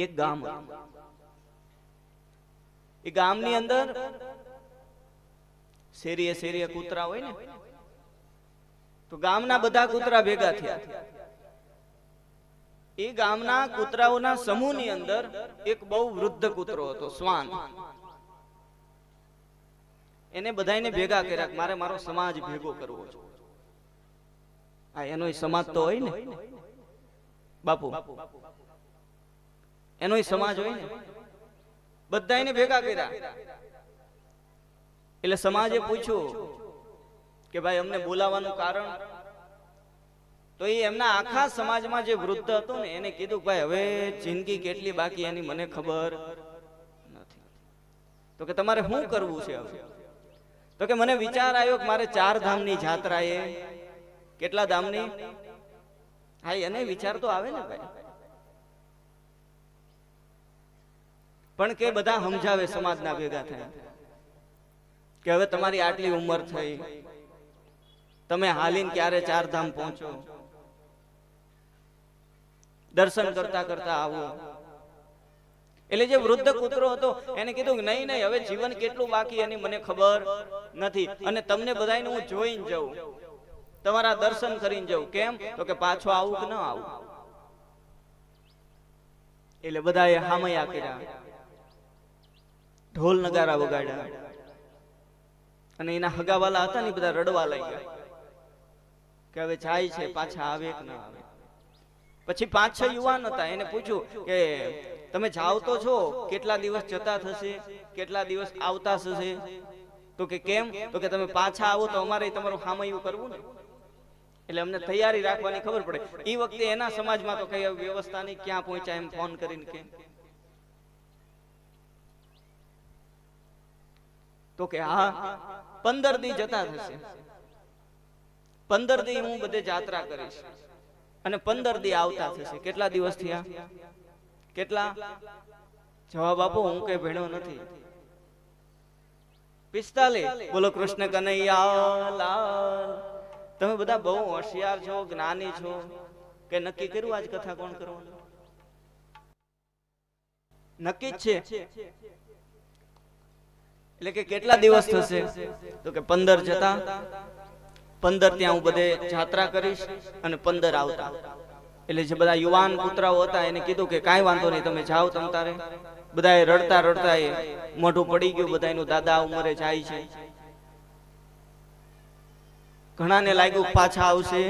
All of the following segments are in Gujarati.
એક ગામ હતું. એ ગામની અંદર શેરીએ શેરીએ કૂતરા હોય ને, તો ગામના બધા કૂતરા ભેગા થયા. એ ગામના કૂતરાઓના સમૂહની અંદર એક બહુ વૃદ્ધ કૂતરો હતો, શ્વાન. એને બધાને ભેગા કર્યા, મારે મારો સમાજ ભેગો કરવો છે. આ એનો સમાજ તો હોય ને બાપુ, એનો સમાજ હોય ને. બધાને ભેગા કર્યા. એટલે સમાજે પૂછ્યું કે ભાઈ અમને બોલાવવાનું કારણ. તો એ એમના આખા સમાજમાં જે વૃદ્ધ હતો ને એને કીધું ભાઈ હવે જિંદગી કેટલી બાકી એની મને ખબર નથી. તો કે તમારે શું કરવું છે હવે? તો કે મને વિચાર આવ્યો કે મારે 4 ધામની જાત્રાએ. કેટલા ધામની? હા, એને વિચાર તો આવે ને ભાઈ. પણ કે બધા સમજાવે સમાજના ભેગા થાય કે હવે તમારી આટલી ઉંમર થઈ, તમે હાલીને ક્યારે 4 ધામ પહોંચો, દર્શન કરતા કરતા આવો. એટલે જે વૃદ્ધ કૂતરો હતો એને કીધું કે નહીં નહીં, હવે જીવન કેટલું બાકી એની મને ખબર નથી, અને તમને બધાને હું જોઈને જાઉં, તમારા દર્શન કરીને જાઉં. કેમ? તો કે પાછો આવું કે ન આવું. એટલે બધાએ હામયા કર્યા, ઢોલ નગારા વગાડ્યા, અને એના હગાવાલા હતા ને બધા રડવા લાગ્યા કે હવે જાય છે, પાછા આવે કે ના આવે. પછી 5-6 યુવાન હતા, એને પૂછ્યું કે તમે જાઓ તો છો, કેટલા દિવસ જતા થશે, કેટલા દિવસ આવતા થશે? તો કે કેમ? તો કે તમે પાછા આવો તો અમારે તમારું હામયું કરવું ને, એટલે અમને તૈયારી રાખવાની ખબર પડે. એ વખતે એના સમાજમાં તો કઈ વ્યવસ્થા નહીં, ક્યાં પહોંચ્યા એમ ફોન કરીને કે. તો કે હા 15 દી જતા થશે, 15 દી હું બધે જાત્રા કરીશ, અને 15 દી આવતા થશે. કેટલા દિવસ થયા? કેટલા? જવાબ આપો, હું કઈ ભણ્યો નથી. 45. બોલો કૃષ્ણ કનૈયા લાલ. તમે બધા બહુ હોશિયાર છો, જ્ઞાની છો. કે નક્કી કર્યું આજ કથા કોણ કરવાનું? નક્કી જ છે. એટલે કે કેટલા દિવસ થશે? તો કે 15 જતા, 15 ત્યાં હું બધે જાત્રા કરીશ, અને 15 આવતા. એટલે જે બધા યુવાન કૂતરાઓ હતા એને કીધું કે કાંઈ વાંધો નહીં, તમે જાઓ તમ તારે. બધાએ રડતા રડતા એ મોઢું પડી ગયું, બધાનું દાદા ઉંમરે જાય છે. ઘણાને લાગ્યું પાછા આવશે,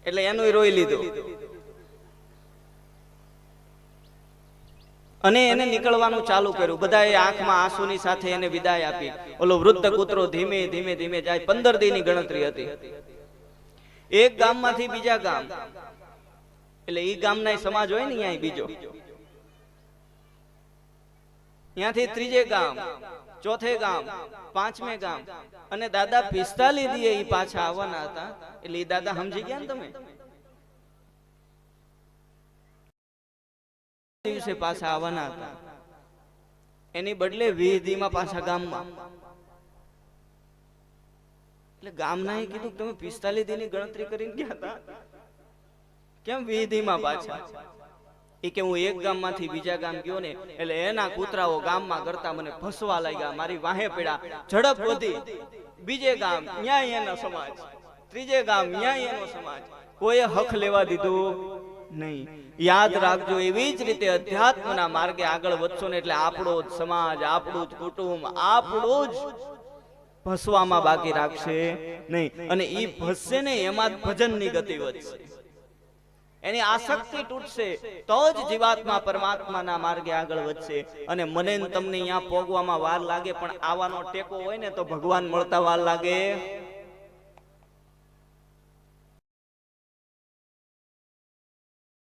એટલે એનું રોઈ લીધું, અને એને નીકળવાનું ચાલુ કર્યું. બધાએ આંખમાં આંસુની સાથે એને વિદાય આપી. ઓલો વૃદ્ધ કૂતરો ધીમે ધીમે ધીમે જાય. 15 દીની ગણતરી હતી. એક ગામમાંથી બીજા ગામ, એટલે ઈ ગામના સમાજ હોય ને અહીંયા બીજો, ત્યાંથી 3જે ગામ, 4થે ગામ, 5મે ગામ, અને દાદા 45 દીએ ઈ પાછા આવવાના હતા. એટલે ઈ દાદા સમજી ગયા ને તમે, દિવસે પાછા આવવાના હતા. એની બદલે 20 દીમાં પાછા ગામમાં. એટલે ગામના એ કીધું તમે 45 દીની ગણતરી કરીને ગયા હતા, કેમ 20 દીમાં પાછા? એ કે હું એક ગામમાંથી બીજા ગામ ગયો ને, એટલે એના કૂતરાઓ ગામમાં કરતા મને ફસવા લાગ્યા, મારી વાહે પડ્યા, ઝડપ વધી. બીજે ગામ ન્યાય એનો સમાજ, 3જે ગામ ન્યાય એનો સમાજ, કોઈએ હક લેવા દીધું નહીં. યાદ રાખજો, એવી જ રીતે અધ્યાત્મના માર્ગે આગળ વધશો ને એટલે આપણો જ સમાજ, આપણું જ કુટુંબ, આપણું જ ભસવામાં બાકી રાખશે નહીં. અને ઈ ભસશે ને એમાં જ ભજનની ગતિ વધશે, એની આસક્તિ તૂટશે, તો જ જીવાત્મા પરમાત્માના માર્ગે આગળ વધશે. અને મને તમને અહીંયા પોગવામાં વાર લાગે, પણ આવાનો ટેકો હોય ને તો ભગવાન મળતા વાર લાગે